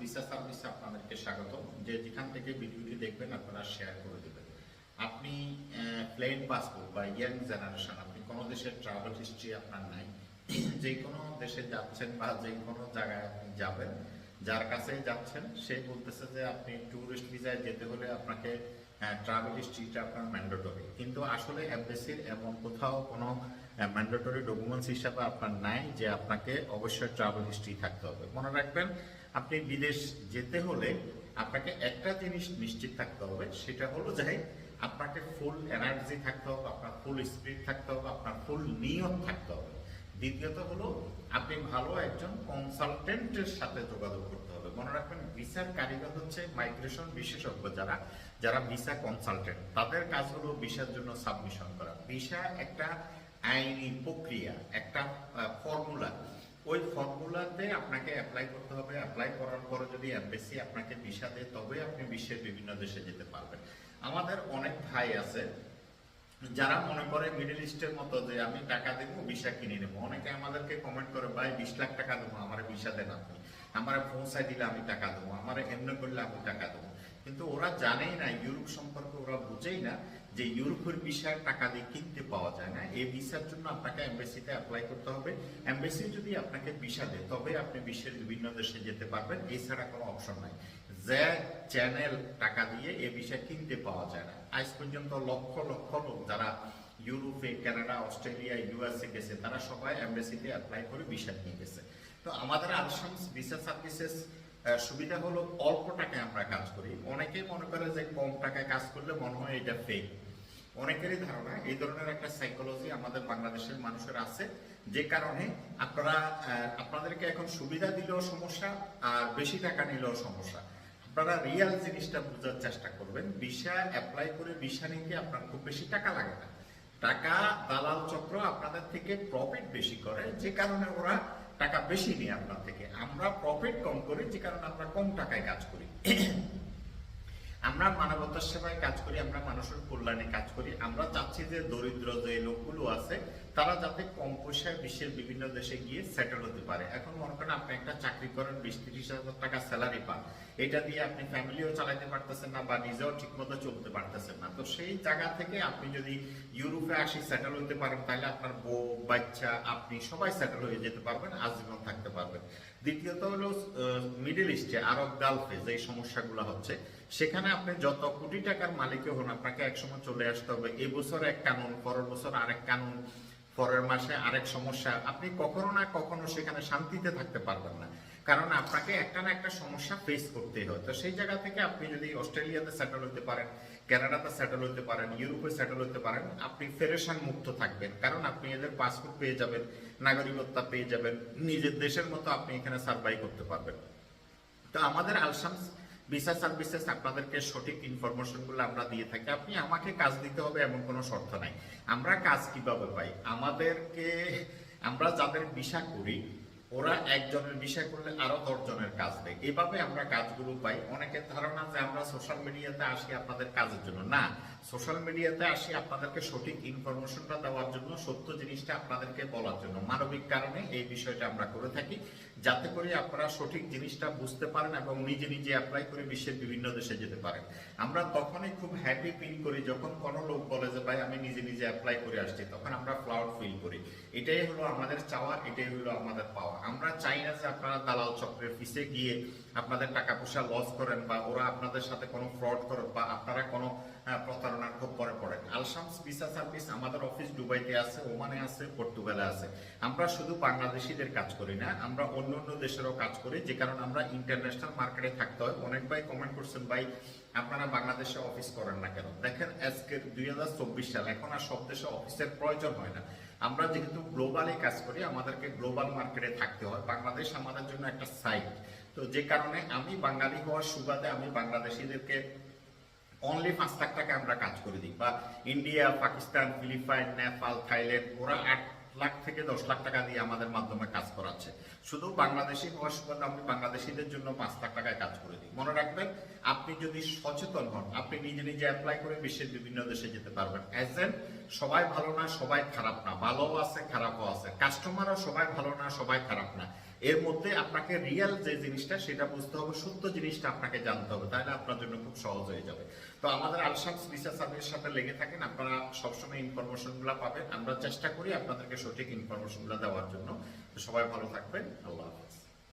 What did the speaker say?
Visa সার্ভিসে আপনাদেরকে স্বাগত। যে যেখান থেকে ভিডিওটি দেখবেন আপনারা শেয়ার করে দেবেন। আপনি প্লেন পাসপোর্ট বা ইয়াং জেনারেশন, আপনি কোনো দেশের ট্রাভেল হিস্ট্রি আপনার নাই, যে কোনো দেশে যাচ্ছেন বা যে কোনো জায়গায় আপনি যাবেন, যার কাছে যাচ্ছেন সে বলতেছে যে আপনি ট্যুরিস্ট ভিসায় যেতে হলে আপনাকে ট্রাভেল হিস্ট্রিটা আপনার ম্যান্ডেটরি, কিন্তু আসলে এমবেসির এমন কোথাও কোনো ম্যান্ডেটরি ডকুমেন্টস হিসাবে আপনার নাই যে আপনাকে অবশ্যই ট্রাভেল হিস্ট্রি থাকতে হবে। মনে রাখবেন, আপনি বিদেশ যেতে হলে আপনাকে একটা জিনিস নিশ্চিত থাকতে হবে, সেটা হলো যে আপনাকে ফুল এনার্জি থাকতে হবে, আপনার ফুল স্পিরিট থাকতে হবে, আপনার ফুল নিয়ত থাকতে হবে। দ্বিতীয়ত হলো আপনি ভালো একজন কনসালটেন্টের সাথে যোগাযোগ করতে হবে। মনে রাখবেন, ভিসার কারিগর হচ্ছে মাইগ্রেশন বিশেষজ্ঞ, যারা ভিসা কনসালটেন্ট, তাদের কাজ হলো ভিসার জন্য সাবমিশন করা। ভিসা একটা আইনি প্রক্রিয়া, একটা ফর্মুলা। ওই ফর্মুলাতে আপনাকে অ্যাপ্লাই করতে হবে। অ্যাপ্লাই করার পরে যদি এমবেসি আপনাকে ভিসা দেয়, তবে আপনি বিশ্বের বিভিন্ন দেশে যেতে পারবেন। আমাদের অনেক ভাই আছে যারা মনে করে মিডল ইস্টের মতো যে আমি টাকা দেবো ভিসা কিনে নেবো। অনেকে আমাদেরকে কমেন্ট করে, ভাই 20 লাখ টাকা দেবো, আমার ভিসা দেন আপনি, আমার পৌঁছায় দিলে আমি টাকা দেবো, আমার এমনি করলে আমি টাকা দেবো। কিন্তু ওরা জানেই না, ইউরোপ সম্পর্কে ওরা বুঝেই না যে ইউরোপের ভিসা টাকা দিয়ে কিনতে পাওয়া যায় না। এই ভিসার জন্য আপনাকে এমবেসিতে অ্যাপ্লাই করতে হবে। এমবেসি যদি আপনাকে ভিসা দেয়, তবে আপনি বিশ্বের বিভিন্ন দেশে যেতে পারবেন, এছাড়া কোনো অপশন নাই। যে চ্যানেল টাকা দিয়ে এই ভিসা কিনতে পাওয়া যায় না। আজ পর্যন্ত লক্ষ লক্ষ লোক যারা ইউরোপে, কানাডা, অস্ট্রেলিয়া, ইউএসএ গেছে, তারা সবাই এমবেসিতে অ্যাপ্লাই করে ভিসা নিয়ে গেছে। তো আমাদের আলশামস ভিসা সার্ভিসেস সুবিধা হলো অল্প টাকায় আমরা কাজ করি। অনেকেই মনে করে যে কম টাকায় কাজ করলে মনে হয় এটা ফেক। অনেকেরই ধারণা, এই ধরনের একটা সাইকোলজি আমাদের বাংলাদেশের মানুষের আছে, যে কারণে আপনাদেরকে এখন সুবিধা দিলেও সমস্যা, আর বেশি টাকা নিলেও সমস্যা। আপনারা রিয়েল জিনিসটা বোঝার চেষ্টা করবেন। ভিসা অ্যাপ্লাই করে ভিসা নিতে আপনার খুব বেশি টাকা লাগে না। টাকা দালাল চক্র আপনাদের থেকে প্রফিট বেশি করে, যে কারণে ওরা টাকা বেশি নিয়ে আপনার থেকে। আমরা প্রফিট কম করি, যে কারণে আমরা কম টাকায় কাজ করি। আমরা মানবতার সেবায় কাজ করি, আমরা মানুষের কল্যাণে কাজ করি। আমরা চাচ্ছি যে দরিদ্র যে লোকগুলো আছে, তারা যাতে কম পয়সায় বিশ্বের বিভিন্ন দেশে গিয়ে সেটেল হতে পারে। এখন মনে করেন আপনি একটা চাকরি করেন, 20-30 হাজার টাকা স্যালারি পান, এটা দিয়ে আপনি ফ্যামিলিও চালাতে পারতেছেন না বা নিজেও ঠিকমতো চলতে পারতেছেন না। তো সেই জায়গা থেকে আপনি যদি ইউরোপে আসি সেটেল হতে পারেন, তাহলে আপনার বউ বাচ্চা আপনি সবাই সেটেল হয়ে যেতে পারবেন, আজীবন থাকতে পারবেন। দ্বিতীয়ত হলো মিডল ইস্টে, আরব গালফে যে সমস্যাগুলো হচ্ছে, সেখানে আপনি যত কোটি টাকার মালিক হন, আপনাকে একসময় চলে আসতে হবে। এই বছর এক কানুন, পরের বছর আরেক কানুন, পরের মাসে আরেক সমস্যা। আপনি কখনো না কখনো সেখানে শান্তিতে থাকতে পারবেন না, কারণ আপনাকে একটা না একটা সমস্যা ফেস করতেই হয়। তো সেই জায়গা থেকে আপনি যদি অস্ট্রেলিয়াতে সেটেল হতে পারেন, কানাডাতে সেটেল হতে পারেন, ইউরোপে সেটেল হতে পারেন, আপনি ফেরেশান মুক্ত থাকবেন। কারণ আপনি এদের পাসপোর্ট পেয়ে যাবেন, নাগরিকত্ব পেয়ে যাবেন, নিজের দেশের মতো আপনি এখানে সার্ভাইভ করতে পারবেন। তো আমাদের আলশামস ভিসা সার্ভিসেস আপনাদেরকে সঠিক ইনফরমেশনগুলো আমরা দিয়ে থাকি। আপনি আমাকে কাজ দিতে হবে এমন কোনো শর্ত নাই। আমরা কাজ কিভাবে পাই? আমরা যাদের ভিসা করি, ওরা একজনের ভিসা করলে আরো 10 জনের কাজ দেয়। এভাবে আমরা কাজগুলো পাই। অনেকের ধারণা যে আমরা সোশ্যাল মিডিয়াতে আসি আপনাদের কাজের জন্য। না, সোশ্যাল মিডিয়াতে আসি আপনাদেরকে সঠিক ইনফরমেশনটা দেওয়ার জন্য, সত্য জিনিসটা আপনাদেরকে বলার জন্য। মানবিক কারণে এই বিষয়টা আমরা করে থাকি, যাতে করে আপনারা সঠিক জিনিসটা বুঝতে পারেন এবং নিজে নিজে অ্যাপ্লাই করে বিশ্বের বিভিন্ন দেশে যেতে পারেন। আমরা তখনই খুব হ্যাপি ফিল করি যখন কোনো লোক বলে যে ভাই আমি নিজে নিজে অ্যাপ্লাই করে আসছি, তখন আমরা প্রাউড ফিল করি। এটাই হলো আমাদের চাওয়া, এটাই হলো আমাদের পাওয়া। আমরা চাই না যে আপনারা দালাল চক্রের পিছে গিয়ে আপনাদের টাকা পয়সা লস করেন, বা ওরা আপনাদের সাথে কোনো ফ্রড করেন, বা আপনারা কোনো প্রতারণার খপ্পরে পড়েন। আলশামস ভিসা সার্ভিস আমাদের অফিস দুবাইতে আছে, ওমানে আছে, পর্তুগালে আছে। আমরা শুধু বাংলাদেশিদের কাজ করি না, আমরা অন্য অন্য দেশেরও কাজ করি, যে কারণে আমরা ইন্টারন্যাশনাল মার্কেটে থাকতে হয়। অনেক ভাই কমেন্ট করছেন, ভাই আপনারা বাংলাদেশে অফিস করেন না কেন? দেখেন, আজকে 2024 সাল, এখন আর সব দেশে অফিসের প্রয়োজন হয় না। আমরা যেহেতু গ্লোবালি কাজ করি, আমাদেরকে গ্লোবাল মার্কেটে থাকতে হয়। বাংলাদেশ আমাদের জন্য একটা সাইট। তো যে কারণে আমি বাঙালি হওয়ার সুবাদে আমি বাংলাদেশিদেরকে অনলি 5 লাখ টাকা আমরা কাজ করে দিই। বা India, Pakistan, Philippines, Nepal, Thailand, ওরা 8 লাখ থেকে 10 লাখ টাকা দিয়ে আমাদের মাধ্যমে কাজ করাচ্ছে। শুধু বাংলাদেশি হওয়ার সুবাদে আমি বাংলাদেশিদের জন্য 5 লাখ টাকায় কাজ করে দিই। মনে রাখবেন, আপনি যদি সচেতন হন, আপনি নিজে নিজে অ্যাপ্লাই করে বিশ্বের বিভিন্ন দেশে যেতে পারবেন। এজেন্ট সবাই ভালো না, সবাই খারাপ না, ভালোও আছে খারাপও আছে। কাস্টমারও সবাই ভালো না, সবাই খারাপ না। এর মধ্যে আপনাকে রিয়েল যে জিনিসটা সেটা বুঝতে হবে, সত্য জিনিসটা আপনাকে জানতে হবে, তাহলে আপনার জন্য খুব সহজ হয়ে যাবে। তো আমাদের আলশামস ভিসা সার্ভিসের সাথে লেগে থাকেন, আপনারা সবসময় ইনফরমেশনগুলো পাবেন। আমরা চেষ্টা করি আপনাদেরকে সঠিক ইনফরমেশনগুলো দেওয়ার জন্য। তো সবাই ভালো থাকবেন, আল্লাহ হাফেজ।